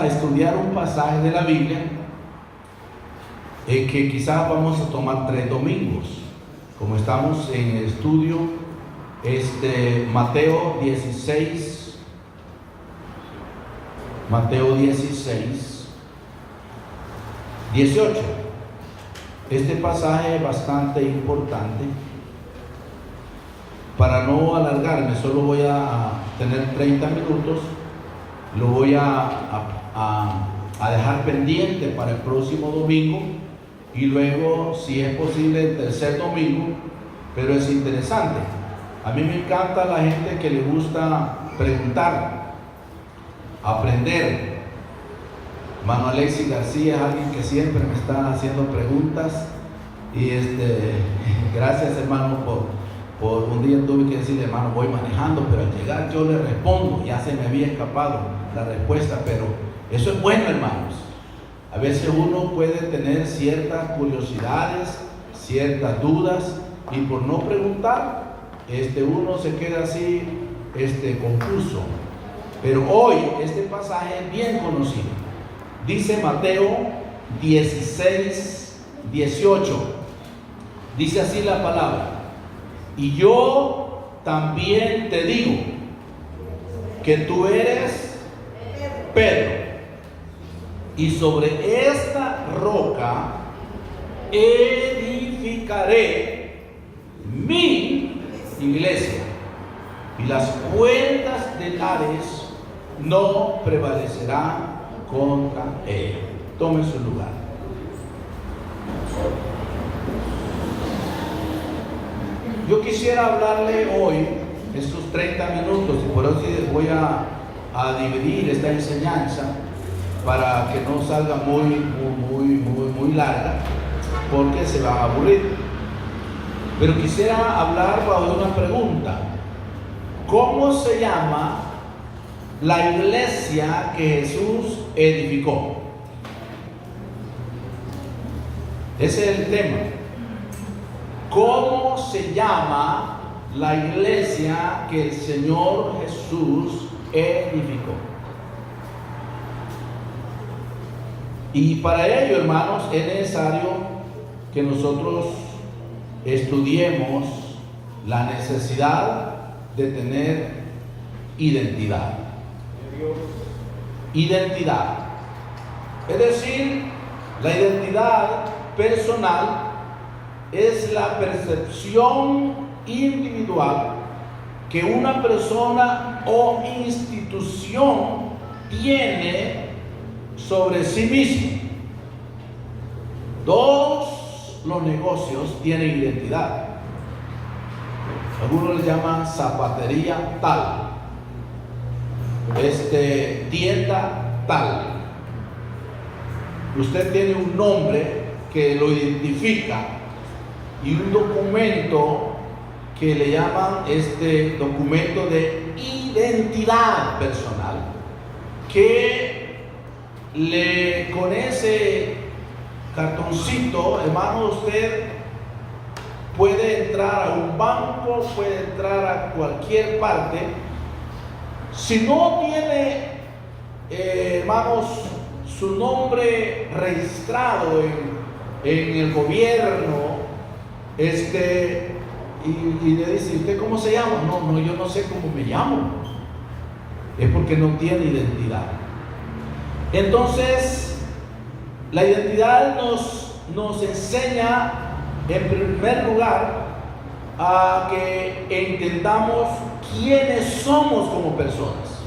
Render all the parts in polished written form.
a estudiar un pasaje de la Biblia que quizás vamos a tomar 3 domingos, como estamos en el estudio Mateo 16, 18. Este pasaje es bastante importante. Para no alargarme, solo voy a tener 30 minutos. Lo voy a dejar pendiente para el próximo domingo y luego, si es posible, el tercer domingo. Pero es interesante. A mí me encanta la gente que le gusta preguntar, aprender. Mano Alexis García es alguien que siempre me está haciendo preguntas y gracias, hermano, por un día tuve que decirle: hermano, voy manejando, pero al llegar yo le respondo. Ya se me había escapado la respuesta, pero eso es bueno, hermanos. A veces uno puede tener ciertas curiosidades, ciertas dudas, y por no preguntar, uno se queda así, confuso. Pero hoy este pasaje es bien conocido. Dice Mateo 16, 18. Dice así la palabra: y yo también te digo que tú eres Pedro, y sobre esta roca edificaré mi iglesia, y las puertas del Hades no prevalecerán contra ella. Tome su lugar. Yo quisiera hablarle hoy, estos 30 minutos, y por eso voy a dividir esta enseñanza para que no salga muy larga, porque se va a aburrir. Pero quisiera hablar bajo una pregunta: ¿cómo se llama la iglesia que Jesús edificó? Ese es el tema. ¿Cómo se llama la iglesia que el Señor Jesús edificó? Y para ello, hermanos, es necesario que nosotros estudiemos la necesidad de tener identidad. Identidad. Es decir, la identidad personal es la percepción individual que una persona o institución tiene sobre sí mismo. Todos los negocios tienen identidad. Algunos le llaman zapatería tal, tienda tal. Usted tiene un nombre que lo identifica y un documento que le llaman documento de identidad personal, que con ese cartoncito, hermano, usted puede entrar a un banco, puede entrar a cualquier parte. Si no tiene, hermanos, su nombre registrado en el gobierno, y le dice: ¿usted cómo se llama? No, yo no sé cómo me llamo. Es porque no tiene identidad. Entonces, la identidad nos enseña, en primer lugar, a que entendamos quiénes somos como personas.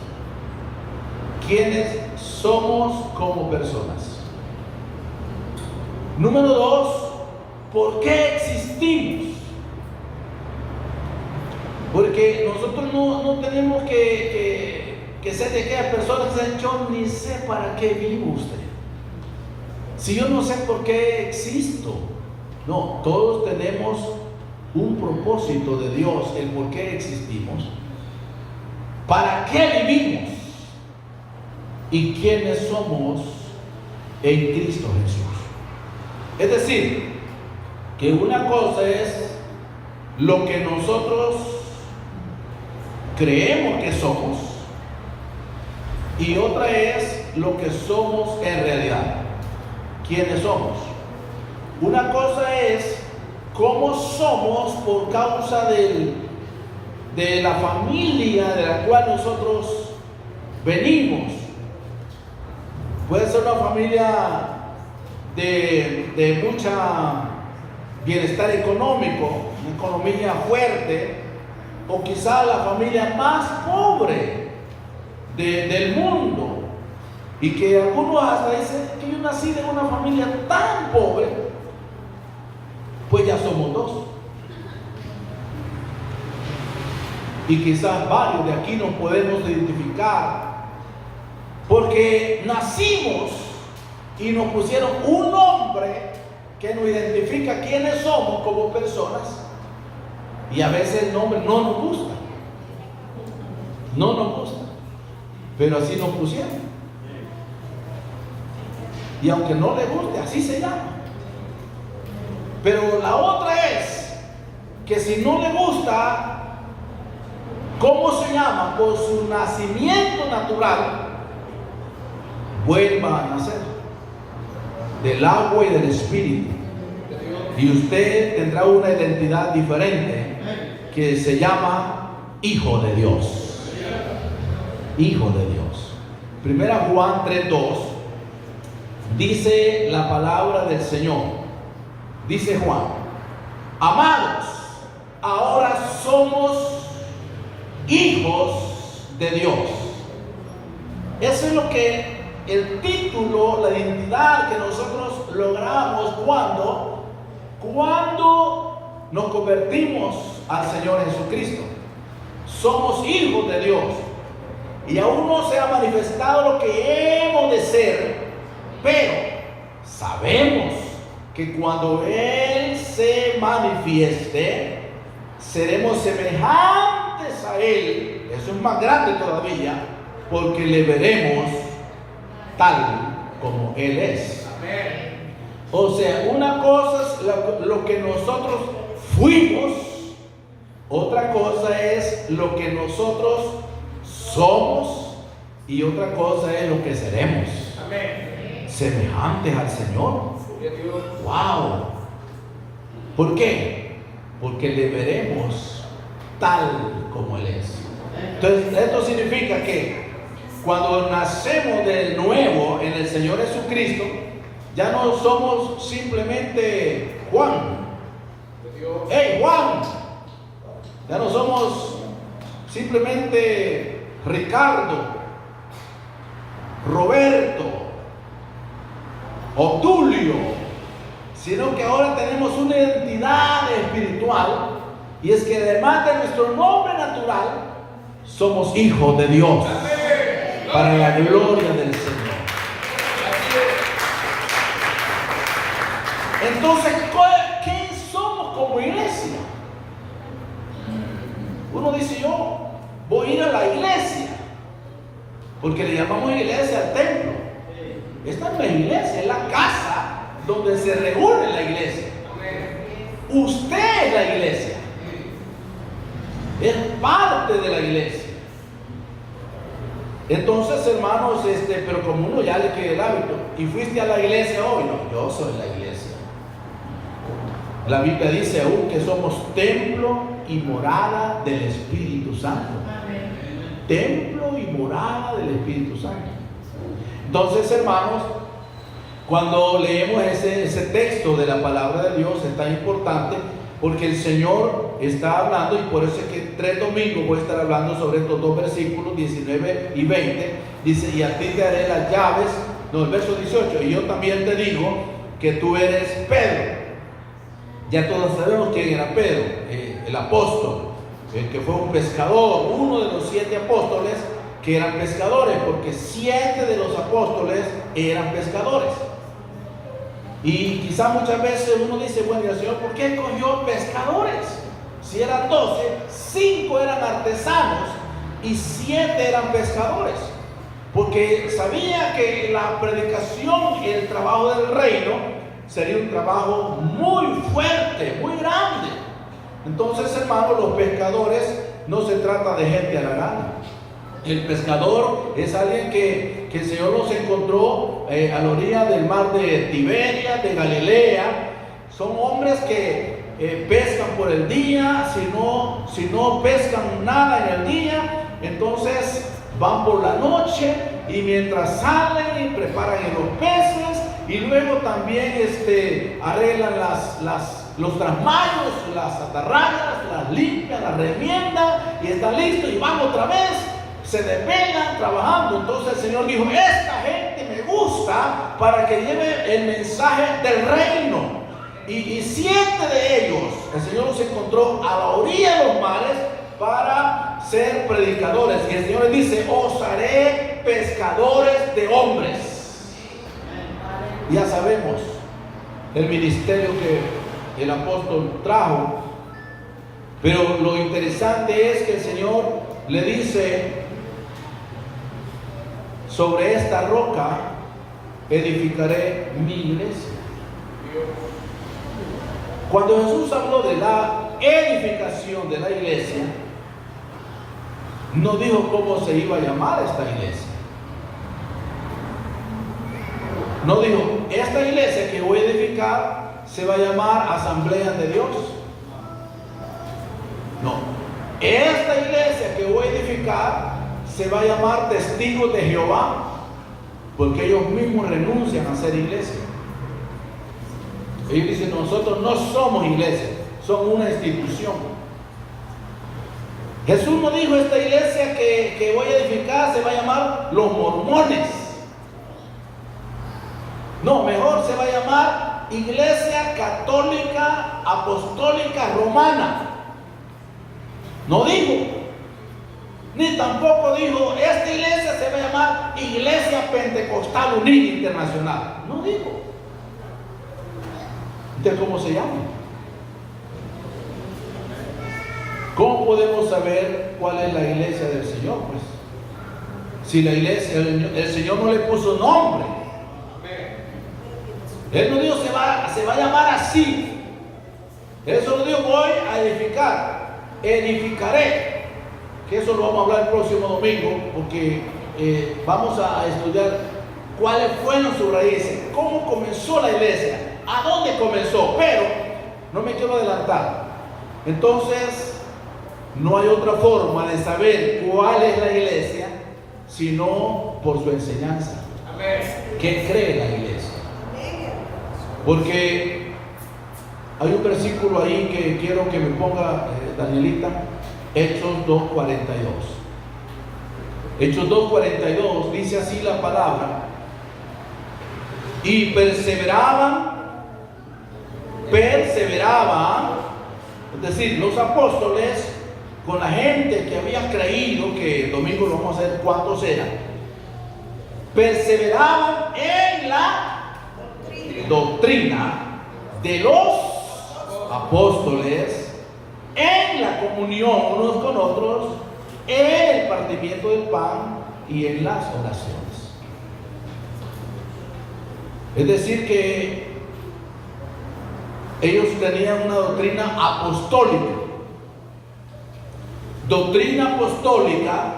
¿Quiénes somos como personas? Número 2, ¿por qué existimos? Porque nosotros no tenemos que ser de aquellas personas que dicen: yo ni sé para qué vivo usted. Si yo no sé por qué existo. No, todos tenemos un propósito de Dios, el por qué existimos, para qué vivimos y quiénes somos en Cristo Jesús. Es decir, que una cosa es lo que nosotros creemos que somos, y otra es lo que somos en realidad. ¿Quiénes somos? Una cosa es cómo somos por causa de la familia de la cual nosotros venimos. Puede ser una familia de mucha bienestar económico, una economía fuerte, o quizá la familia más pobre del mundo, y que algunos hasta dicen que yo nací de una familia tan pobre. Pues ya somos dos, y quizás varios de aquí nos podemos identificar, porque nacimos y nos pusieron un nombre que nos identifica quiénes somos como personas, y a veces el nombre no nos gusta, pero así nos pusieron, y aunque no le guste, así se llama. Pero la otra es que si no le gusta cómo se llama por su nacimiento natural, vuelva a nacer del agua y del espíritu, y usted tendrá una identidad diferente que se llama hijo de Dios. Hijo de Dios. Primera Juan 3:2 dice la palabra del Señor. Dice Juan: amados, ahora somos hijos de Dios. Eso es lo que el título, la identidad que nosotros logramos cuando nos convertimos al Señor Jesucristo. Somos hijos de Dios, y aún no se ha manifestado lo que hemos de ser, pero sabemos que cuando Él se manifieste, seremos semejantes a Él. Eso es más grande todavía, porque le veremos tal como Él es. Amén. O sea, una cosa es lo que nosotros fuimos, otra cosa es lo que nosotros somos, y otra cosa es lo que seremos. Amén. Semejantes al Señor. Wow. ¿Por qué? Porque le veremos tal como Él es. Entonces, esto significa que cuando nacemos de nuevo en el Señor Jesucristo, ya no somos simplemente Juan. ¡Hey, Juan! Ya no somos simplemente Ricardo, Roberto, Obdulio, sino que ahora tenemos una identidad espiritual, y es que además de nuestro nombre natural, somos hijos de Dios. Amén. Para la gloria del Señor. Entonces, ¿qué somos como iglesia? Uno dice: yo voy a ir a la iglesia, porque le llamamos iglesia al templo. Esta no es la iglesia, es la casa donde se reúne la iglesia. Usted es la iglesia, es parte de la iglesia. Entonces, hermanos, pero como uno ya le queda el hábito, y fuiste a la iglesia hoy, no, yo soy la iglesia. La Biblia dice aún que somos templo y morada del Espíritu Santo. Amén. Templo y morada del Espíritu Santo. Entonces, hermanos, cuando leemos ese texto de la palabra de Dios, es tan importante, porque el Señor está hablando, y por eso es que 3 domingos voy a estar hablando sobre estos dos versículos 19 y 20. Dice: y a ti te daré las llaves, no, el verso 18, y yo también te digo que tú eres Pedro. Ya todos sabemos quién era Pedro, el apóstol, el que fue un pescador, uno de los 7 apóstoles que eran pescadores, porque 7 de los apóstoles eran pescadores. Y quizá muchas veces uno dice: bueno, ¿y el Señor por qué escogió pescadores? Si eran 12, 5 eran artesanos y 7 eran pescadores, porque sabía que la predicación y el trabajo del reino sería un trabajo muy fuerte, muy grande. Entonces, hermanos, los pescadores no se trata de gente a la gana. El pescador es alguien que que el Señor los encontró a la orilla del mar de Tiberia, de Galilea. Son hombres que pescan por el día, si no pescan nada en el día, entonces van por la noche y mientras salen y preparan los peces y luego también arreglan los trasmayos, las atarrayas, las limpian, las remiendan y están listos y van otra vez, se desvelan trabajando. Entonces el Señor dijo: esta gente me gusta para que lleve el mensaje del reino. Y 7 de ellos el Señor los encontró a la orilla de los mares para ser predicadores. Y el Señor les dice: os haré pescadores de hombres. Ya sabemos el ministerio que el apóstol trajo, pero lo interesante es que el Señor le dice: sobre esta roca edificaré mi iglesia. Cuando Jesús habló de la edificación de la iglesia, no dijo cómo se iba a llamar esta iglesia. No dijo: esta iglesia que voy a edificar se va a llamar Asamblea de Dios. No, esta iglesia que voy a edificar se va a llamar Testigos de Jehová, porque ellos mismos renuncian a ser iglesia. Ellos dicen: nosotros no somos iglesia, somos una institución. Jesús no dijo: esta iglesia que voy a edificar se va a llamar los mormones. No, mejor se va a llamar Iglesia Católica Apostólica Romana. No dijo. Ni tampoco dijo: esta iglesia se va a llamar Iglesia Pentecostal Unida Internacional. No dijo. ¿De cómo se llama? ¿Cómo podemos saber cuál es la iglesia del Señor? Pues, si la iglesia, el Señor no le puso nombre. Él no dijo se va a llamar así. Él solo dijo: voy a edificar, edificaré. Que eso lo vamos a hablar el próximo domingo, porque vamos a estudiar cuáles fueron sus raíces, cómo comenzó la iglesia, a dónde comenzó. Pero no me quiero adelantar. Entonces, no hay otra forma de saber cuál es la iglesia sino por su enseñanza. ¿Qué cree la iglesia? Porque hay un versículo ahí que quiero que me ponga Danielita, Hechos 2:42. Hechos 2:42 dice así la palabra: y perseveraban, es decir, los apóstoles con la gente que había creído, que el domingo lo vamos a hacer cuántos eran, perseveraban en la doctrina de los apóstoles, en la comunión unos con otros, en el partimiento del pan y en las oraciones. Es decir, que ellos tenían una doctrina apostólica. Doctrina apostólica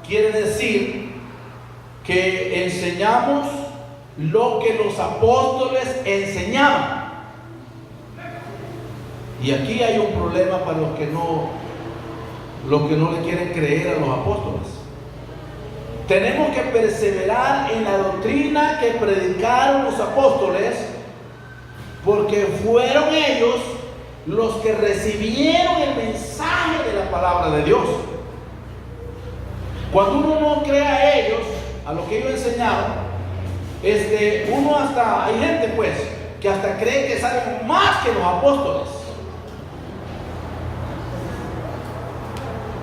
quiere decir que enseñamos lo que los apóstoles enseñaban. Y aquí hay un problema para los que no le quieren creer a los apóstoles. Tenemos que perseverar en la doctrina que predicaron los apóstoles, porque fueron ellos los que recibieron el mensaje de la palabra de Dios. Cuando uno no cree a ellos, a lo que ellos enseñaron, uno hasta, hay gente pues que hasta cree que saben más que los apóstoles.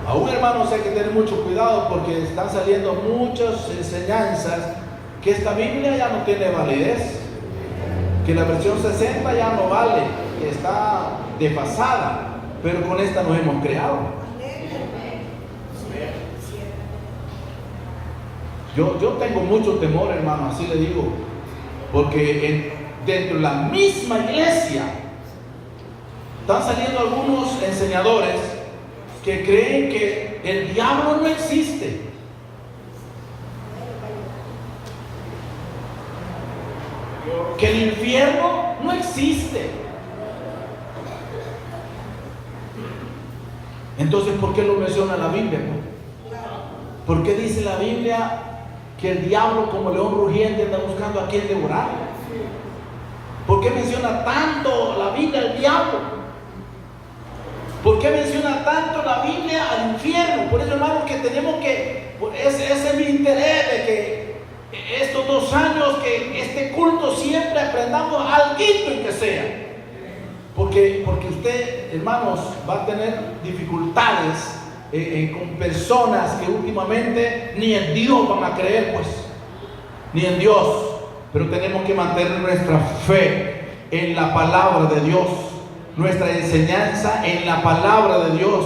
Aún, hermanos, hay que tener mucho cuidado, porque están saliendo muchas enseñanzas que esta Biblia ya no tiene validez, que la versión 60 ya no vale, que está desfasada, pero con esta nos hemos creado. Yo tengo mucho temor, hermano, así le digo, porque dentro de la misma iglesia están saliendo algunos enseñadores que creen que el diablo no existe. que el infierno no existe. Entonces, ¿por qué lo menciona la Biblia? ¿Por qué dice la Biblia que el diablo, como león rugiente, anda buscando a quien devorar? ¿Por qué menciona tanto la Biblia al diablo? ¿Por qué menciona tanto la Biblia al infierno? Por eso, hermanos, que tenemos que, ese es mi interés, de que estos 2 años, que este culto siempre aprendamos algo en que sea. Porque usted, hermanos, va a tener dificultades con personas que últimamente ni en Dios van a creer, pues, ni en Dios. Pero tenemos que mantener nuestra fe en la palabra de Dios, nuestra enseñanza en la palabra de Dios.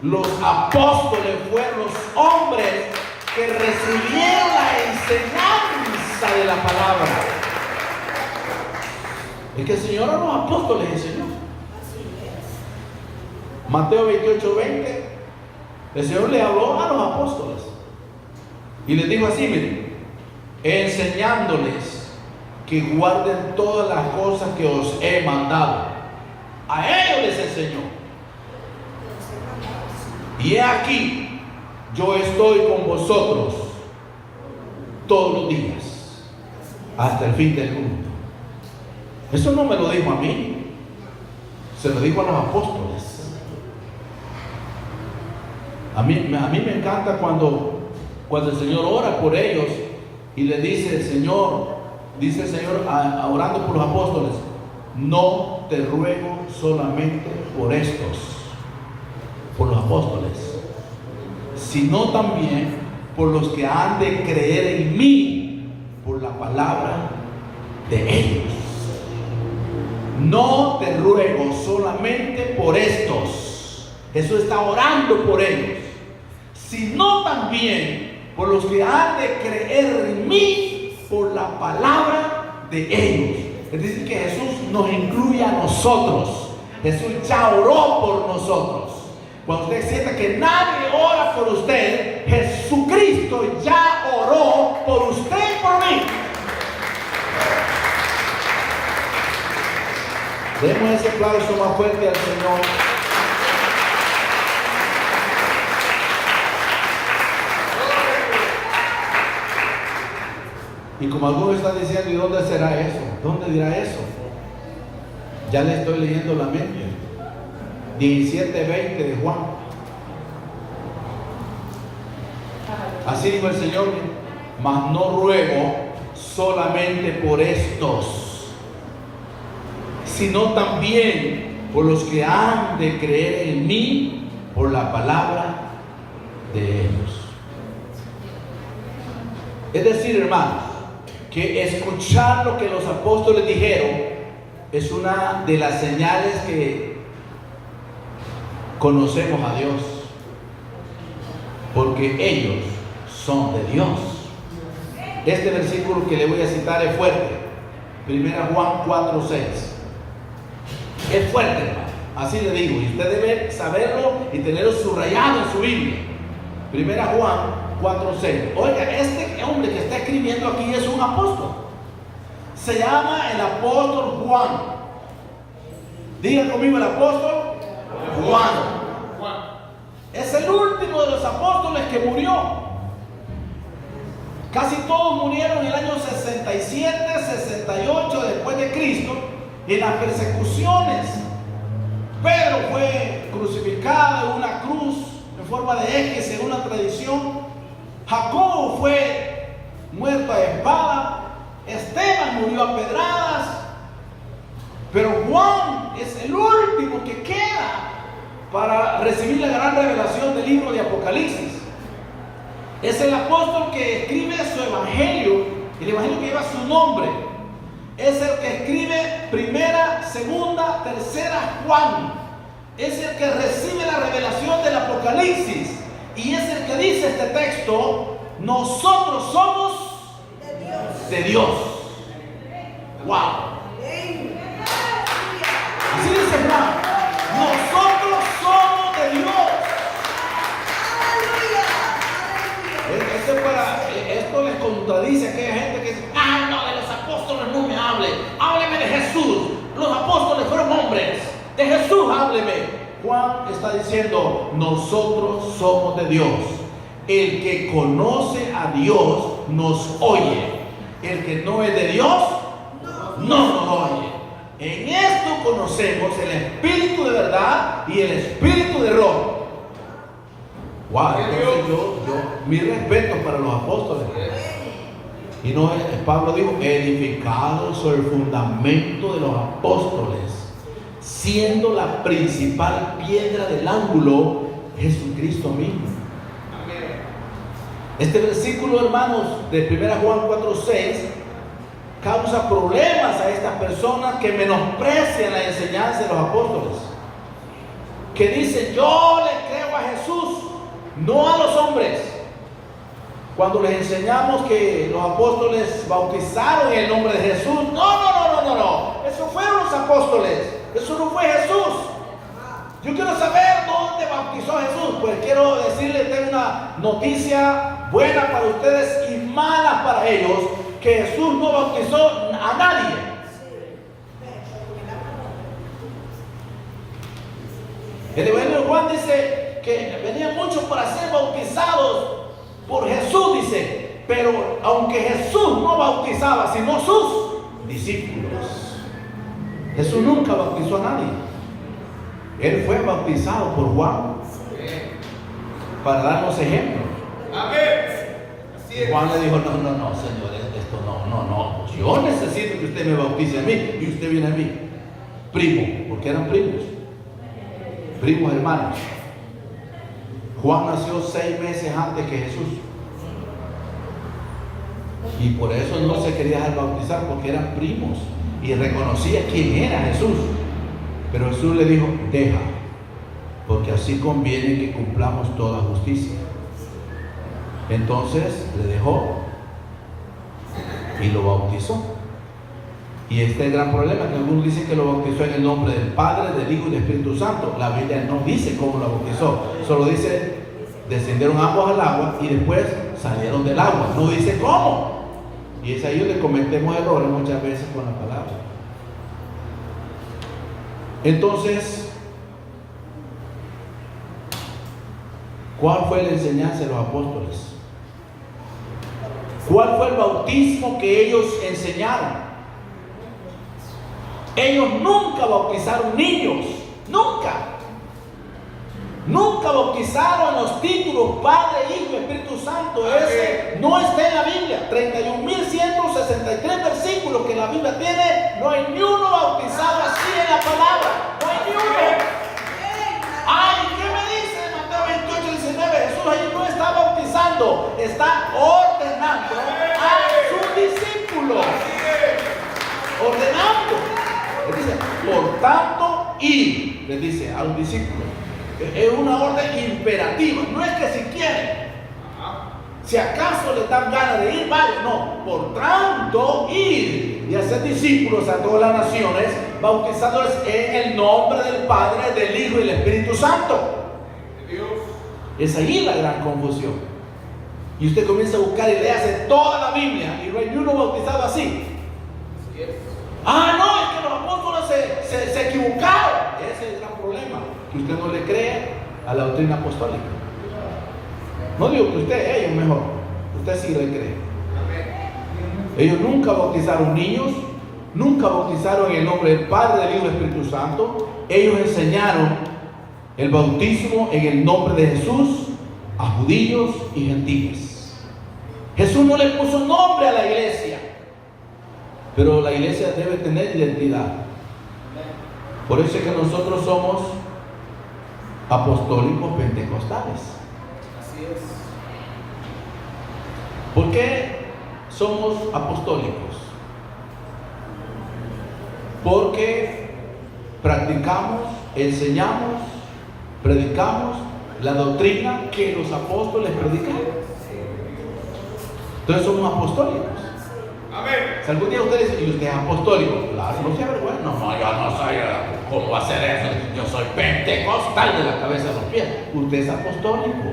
Los apóstoles fueron los hombres que recibieron la enseñanza de la palabra. Es que el Señor a los apóstoles enseñó. Mateo 28:20, el Señor le habló a los apóstoles y les dijo así, miren, enseñándoles que guarden todas las cosas que os he mandado. A ellos les enseñó. Y he aquí, yo estoy con vosotros todos los días hasta el fin del mundo. Eso no me lo dijo a mí, se lo dijo a los apóstoles. A mí me encanta cuando el Señor ora por ellos y le dice el Señor, orando por los apóstoles, no te ruego solamente por estos, por los apóstoles, sino también por los que han de creer en mí por la palabra de ellos. No te ruego solamente por estos, Jesús está orando por ellos, sino también por los que han de creer en mí por la palabra de ellos. Es decir, que Jesús nos incluye a nosotros. Jesús ya oró por nosotros. Cuando usted sienta que nadie ora por usted, Jesucristo ya oró por usted y por mí. Demos ese aplauso más fuerte al Señor. Y como algunos están diciendo, ¿y dónde será eso? ¿Dónde dirá eso? Ya le estoy leyendo la mente. 17:20 de Juan. Así dijo el Señor, mas no ruego solamente por estos, sino también por los que han de creer en mí por la palabra de ellos. Es decir, hermanos, que escuchar lo que los apóstoles dijeron es una de las señales que conocemos a Dios, porque ellos son de Dios. Este versículo que le voy a citar es fuerte. 1 Juan 4:6. Es fuerte, hermano. Así le digo, y usted debe saberlo y tenerlo subrayado en su Biblia. 1 Juan 4:6. Oiga, este hombre que está escribiendo aquí es un apóstol. Se llama el apóstol Juan. Diga conmigo, el apóstol Juan. Es el último de los apóstoles que murió. Casi todos murieron en el año 67, 68 después de Cristo, en las persecuciones. Pedro fue crucificado en una cruz en forma de eje según la tradición. Jacobo fue muerto a espada. Esteban murió a pedradas. Pero Juan es el último que queda para recibir la gran revelación del libro de Apocalipsis. Es el apóstol que escribe su evangelio, el evangelio que lleva su nombre. Es el que escribe primera, segunda, tercera Juan. Es el que recibe la revelación del Apocalipsis. Y es el que dice este texto: nosotros somos de Dios. Wow. Así dice Juan: nosotros somos de Dios. Esto les contradice a aquella gente que dice: ah, no, de los apóstoles no me hable. indudablemente, Juan está diciendo, nosotros somos de Dios. El que conoce a Dios nos oye. El que no es de Dios no nos oye. En esto conocemos el espíritu de verdad y el espíritu de error. Wow, entonces mi respeto para los apóstoles. Y no, Pablo dijo, edificado sobre el fundamento de los apóstoles, siendo la principal piedra del ángulo Jesucristo mismo. Este versículo, hermanos, de 1 Juan 4:6 causa problemas a estas personas que menosprecian la enseñanza de los apóstoles, que dicen, yo le creo a Jesús, no a los hombres. Cuando les enseñamos que los apóstoles bautizaron en el nombre de Jesús, no, eso fueron los apóstoles, eso no fue Jesús. Yo quiero saber dónde bautizó Jesús. Pues quiero decirles, tengo una noticia buena para ustedes y mala para ellos, que Jesús no bautizó a nadie. El Evangelio de Juan dice que venían muchos para ser bautizados por Jesús, dice, pero aunque Jesús no bautizaba, sino sus discípulos. Jesús nunca bautizó a nadie. Él fue bautizado por Juan para darnos ejemplo. Juan le dijo, no, señores, esto no, yo necesito que usted me bautice a mí y usted viene a mí. Primo, porque eran primos hermanos. Juan nació 6 meses antes que Jesús y por eso no se quería dejar bautizar, porque eran primos y reconocía quién era Jesús. Pero Jesús le dijo, deja, porque así conviene que cumplamos toda justicia. Entonces le dejó y lo bautizó. Y este es el gran problema, que algunos dicen que lo bautizó en el nombre del Padre, del Hijo y del Espíritu Santo. La Biblia no dice cómo lo bautizó, solo dice, descendieron ambos al agua y después salieron del agua. No dice cómo. Y es ahí donde cometemos errores muchas veces con la palabra. Entonces, ¿cuál fue la enseñanza de los apóstoles? ¿Cuál fue el bautismo que ellos enseñaron? Ellos nunca bautizaron niños, nunca bautizaron los títulos Padre, Hijo y Espíritu Santo. Ese no está en la Biblia. 31.163 versículos que la Biblia tiene, no hay ni uno bautizado así en la palabra, no hay ni uno. Ay, ¿qué me dice Mateo 28:19? Jesús ahí no está bautizando, está ordenando a sus discípulos. Ordenando. Les dice, por tanto, ir, les dice a los discípulos. Es una orden imperativa, no es que si quieren. Si acaso les dan ganas de ir, vale, no. Por tanto, ir y hacer discípulos a todas las naciones, bautizándoles en el nombre del Padre, del Hijo y del Espíritu Santo. Es ahí la gran confusión. Y usted comienza a buscar y le hace toda la Biblia y no hay ni uno bautizado así. Ah, no, es que los apóstoles se equivocaron. Ese es el gran problema, que usted no le cree a la doctrina apostólica. No digo que usted, ellos mejor, usted sí le cree. Ellos nunca bautizaron niños, nunca bautizaron en el nombre del Padre, del Hijo y del Espíritu Santo. Ellos enseñaron el bautismo en el nombre de Jesús a judíos y gentiles. Jesús no le puso nombre a la iglesia, pero la iglesia debe tener identidad. Por eso es que nosotros somos apostólicos pentecostales. Así es. ¿Por qué somos apostólicos? Porque practicamos, enseñamos, predicamos la doctrina que los apóstoles predicaron. Entonces somos apostólicos. Si algún día usted dice, ¿y usted es apostólico? Claro, no se avergüenza. No, yo no soy, ¿cómo va a ser eso? Yo soy pentecostal de la cabeza a los pies. Usted es apostólico.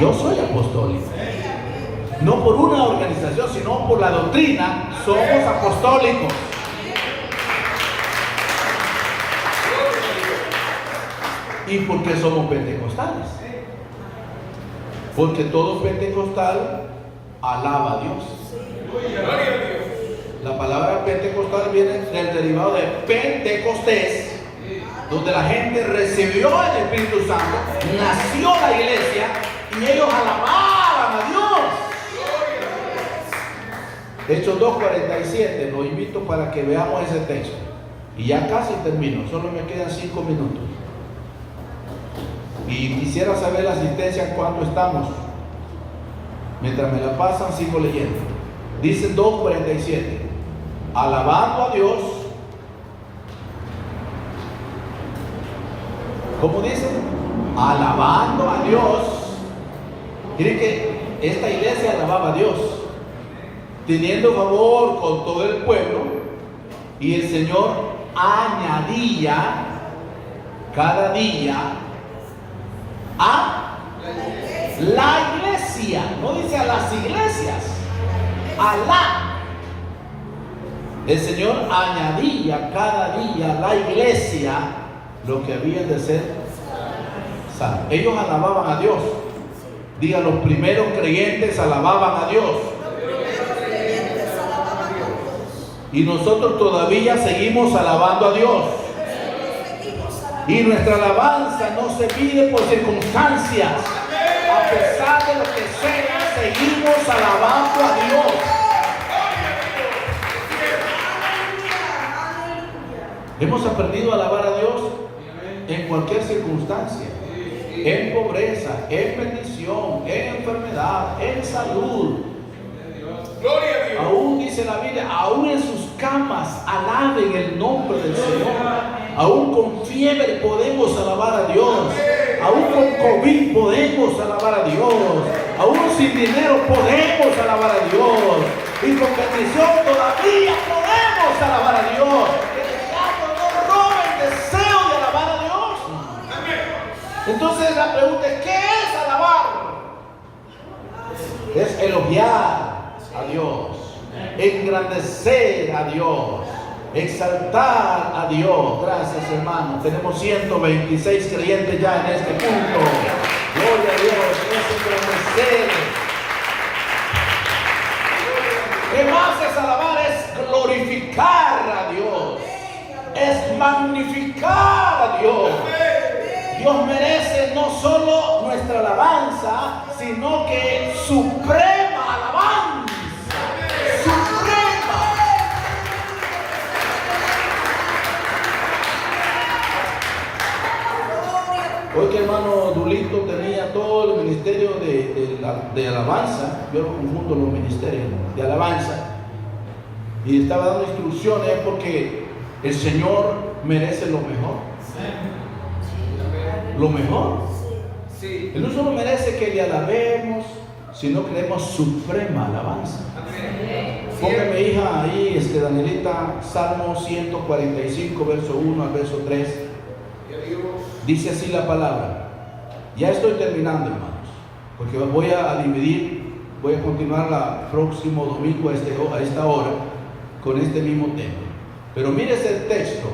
Yo soy apostólico. No por una organización, sino por la doctrina, somos apostólicos. ¿Y por qué somos pentecostales? Porque todo pentecostal alaba a Dios. La palabra pentecostal viene del derivado de Pentecostés, donde la gente recibió el Espíritu Santo, nació la iglesia y ellos alababan a Dios. Hechos 2:47, los invito para que veamos ese texto. Y ya casi termino, solo me quedan 5 minutos. Y quisiera saber la asistencia, cuánto estamos. Mientras me la pasan, sigo leyendo. Dice 2:47, alabando a Dios. ¿Cómo dice? Alabando a Dios. Miren que esta iglesia alababa a Dios, teniendo favor con todo el pueblo, y el Señor añadía cada día a la iglesia. No dice a las iglesias, a la. El Señor añadía cada día a la iglesia lo que habían de ser salvos. Ellos alababan a Dios. Diga, los primeros creyentes alababan a Dios. Y nosotros todavía seguimos alabando a Dios. Y nuestra alabanza no se mide por circunstancias. A pesar de lo que sea, seguimos alabando a Dios. Hemos aprendido a alabar a Dios en cualquier circunstancia. En pobreza, en bendición, en enfermedad, en salud. Aún dice la Biblia, aún en sus camas alaben el nombre del Señor. Aún con fiebre podemos alabar a Dios. Aún con COVID podemos alabar a Dios. Aún sin dinero podemos alabar a Dios. Y con bendición todavía podemos alabar a Dios. Que el diablo no robe el deseo de alabar a Dios. Entonces la pregunta es, ¿qué es alabar? Es elogiar a Dios, engrandecer a Dios, exaltar a Dios. Gracias, hermano. Tenemos 126 creyentes ya en este punto. Gloria a Dios. Es engrandecer. ¿Qué más es alabar? Es glorificar a Dios, es magnificar a Dios. Dios merece no solo nuestra alabanza, sino que suprema alabanza. Suprema. Hoy que hermano Dulito tenía todo el ministerio de alabanza, yo lo confundo los ministerios de alabanza, y estaba dando instrucciones porque el Señor merece lo mejor. Lo mejor. Él no solo merece que le alabemos, sino que le demos suprema alabanza. Póngame, hija, ahí, Danielita, Salmo 145, verso 1 al verso 3. Dice así la palabra. Ya estoy terminando, hermanos, porque voy a dividir, voy a continuar el próximo domingo a esta hora con este mismo tema. Pero mire el texto.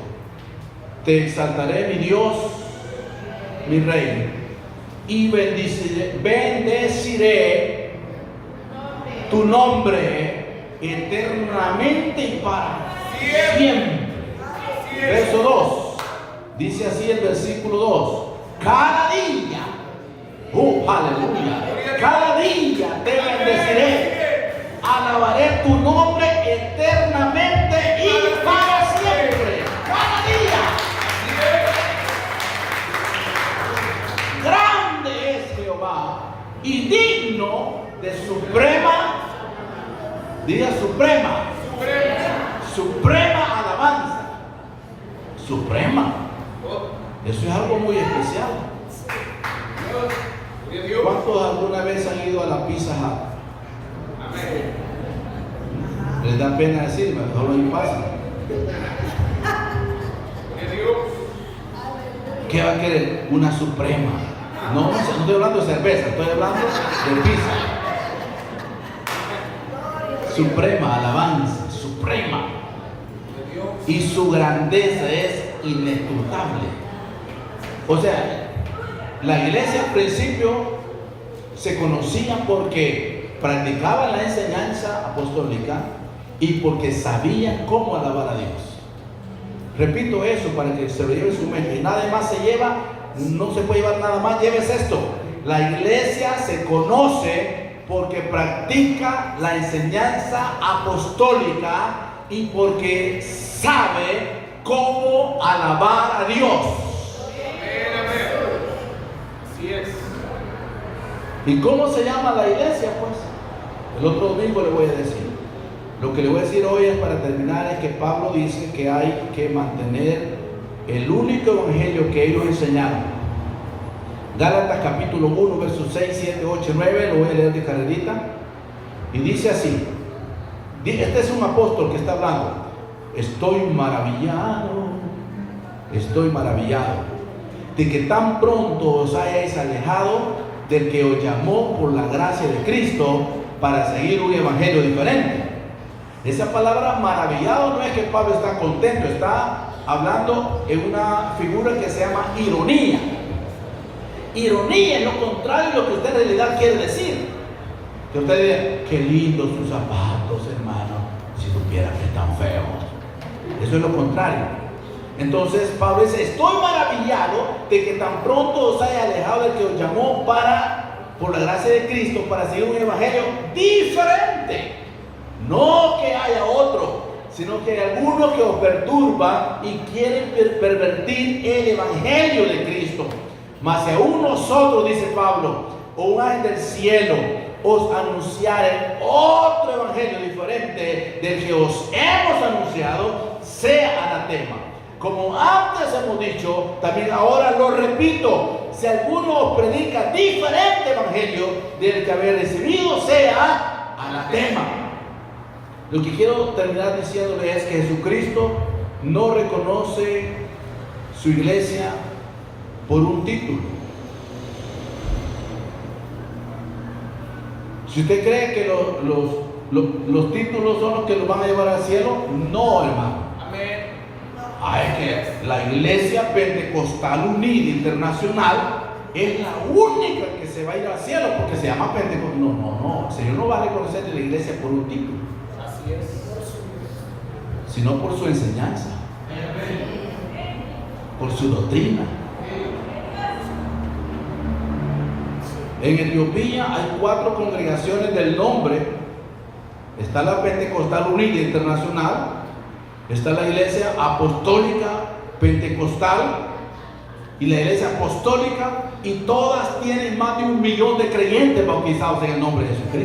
Te exaltaré, mi Dios, mi Rey, y bendeciré tu nombre eternamente y para siempre. Verso 2. Dice así el versículo 2. Cada día, aleluya, cada día te bendeciré, alabaré tu nombre eternamente y para siempre. Cada día. Grande es Jehová y digno de suprema, diga suprema, suprema alabanza. Suprema. Eso es algo muy especial. ¿Cuántos alguna vez han ido a la Pizza Hut? Les da pena decirme, solo ahí pasa. ¿Qué va a querer? Una suprema. No estoy hablando de cerveza, estoy hablando de pizza. Suprema alabanza, suprema. Y su grandeza es inescrutable. O sea, La iglesia al principio se conocía porque practicaban la enseñanza apostólica y porque sabían cómo alabar a Dios. Repito eso para que se lo lleve en su mente. Y nada más se lleva, no se puede llevar nada más. Lleves esto: la iglesia se conoce porque practica la enseñanza apostólica y porque sabe cómo alabar a Dios. Así es. ¿Y cómo se llama la iglesia? Pues el otro domingo le voy a decir. Lo que le voy a decir hoy es, para terminar, es que Pablo dice que hay que mantener el único evangelio que ellos enseñaron. Gálatas capítulo 1, versos 6, 7, 8, 9, lo voy a leer de carrerita. Y dice así, este es un apóstol que está hablando: estoy maravillado de que tan pronto os hayáis alejado del que os llamó por la gracia de Cristo para seguir un evangelio diferente. Esa palabra maravillado no es que Pablo está contento, está hablando en una figura que se llama ironía. Ironía es lo contrario de lo que usted en realidad quiere decir. Que usted diga: qué lindos sus zapatos, hermano, si supiera que están feos. Eso es lo contrario. Entonces Pablo dice: estoy maravillado de que tan pronto os haya alejado del que os llamó por la gracia de Cristo, para seguir un evangelio diferente. No que haya otro, sino que hay alguno que os perturba y quieren pervertir el evangelio de Cristo. Mas si aún nosotros, dice Pablo, o un ángel del cielo os anunciare otro evangelio diferente del que os hemos anunciado, sea anatema. Como antes hemos dicho, también ahora lo repito: si alguno os predica diferente evangelio del que habéis recibido, sea anatema. Lo que quiero terminar diciéndole es que Jesucristo no reconoce su iglesia por un título. Si usted cree que los títulos son los que los van a llevar al cielo, no, hermano. Amén. Es que la Iglesia Pentecostal Unida Internacional es la única que se va a ir al cielo porque se llama Pentecostal. No. El Señor no va a reconocer a la iglesia por un título. Así es. Sino por su enseñanza, por su doctrina. En Etiopía hay 4 congregaciones del nombre. Está la Pentecostal Unida Internacional, está la Iglesia Apostólica Pentecostal y la Iglesia Apostólica, y todas tienen más de 1 millón de creyentes bautizados en el nombre de Jesucristo.